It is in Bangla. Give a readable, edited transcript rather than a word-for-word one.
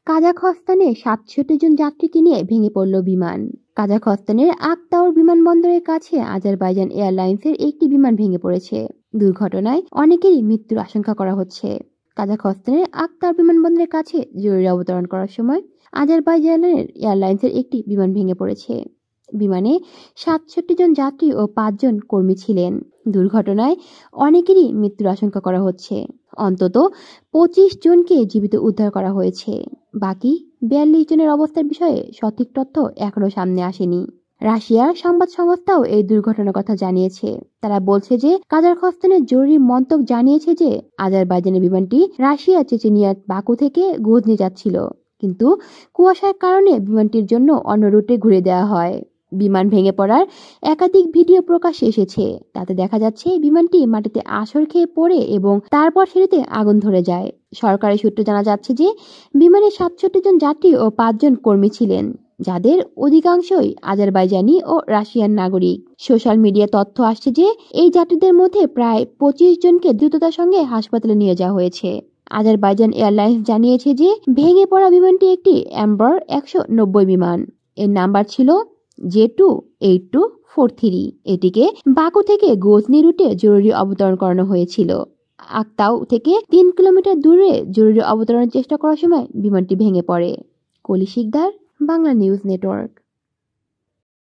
কাজাখস্তানে ৬৭ জন যাত্রীকে নিয়ে ভেঙে পড়ল বিমান। কাজাখস্তানের আকতাউর বিমানবন্দরের কাছে আজারবাইজান এয়ারলাইন্সের একটি বিমান ভেঙে পড়েছে। দুর্ঘটনায় অনেকেরই মৃত্যুর আশঙ্কা করা হচ্ছে। কাজাখস্তানের আকতাউর বিমানবন্দরের কাছে জরুরি অবতরণ করার সময় আজারবাইজানের এয়ারলাইন্সের একটি বিমান ভেঙে পড়েছে। বিমানে ৬৭ জন যাত্রী ও ৫ জন কর্মী ছিলেন। দুর্ঘটনায় অনেকেরই মৃত্যুর আশঙ্কা করা হচ্ছে। অন্তত ২৫ জনকে জীবিত উদ্ধার করা হয়েছে। বাকি ৪২ জনের অবস্থার বিষয়ে সঠিক তথ্য এখনো সামনে আসেনি। রাশিয়ার সংবাদ সংস্থাও এই দুর্ঘটনার কথা জানিয়েছে। তারা বলছে যে কাজাখস্তানের জরুরি মন্ত্রক জানিয়েছে যে আজারবাইজানের বিমানটি রাশিয়া চেচেনিয়ার বাকু থেকে গ্রোজনি যাচ্ছিল, কিন্তু কুয়াশার কারণে বিমানটির জন্য অন্য রুটে ঘুরে দেওয়া হয়। বিমান ভেঙে পড়ার একাধিক ভিডিও প্রকাশ্যে এসেছে। তাতে দেখা যাচ্ছে বিমানটি মাটিতে আছড় খেয়ে পড়ে এবং তারপর সেটিতে আগুন ধরে যায়। সরকারি সূত্রে জানা যাচ্ছে যে বিমানে ৬৭ জন যাত্রী ও ৫ জন কর্মী ছিলেন, যাদের অধিকাংশই আজারবাইজানি ও রাশিয়ান নাগরিক। সোশ্যাল মিডিয়া তথ্য আসছে যে এই যাত্রীদের মধ্যে প্রায় ২৫ জনকে দ্রুততার সঙ্গে হাসপাতালে নিয়ে যাওয়া হয়েছে। আজারবাইজান এয়ারলাইন্স জানিয়েছে যে ভেঙে পড়া বিমানটি একটি এম্বার ১৯০ বিমান। এর নাম্বার ছিল J28243। এটিকে বাকু থেকে গ্রোজনি রুটে জরুরি অবতরণ করানো হয়েছিল। আকতাউ থেকে ৩ কিলোমিটার দূরে জরুরি অবতরণের চেষ্টা করার সময় বিমানটি ভেঙে পড়ে। কলি শিকদার, বাংলা নিউজ নেটওয়ার্ক।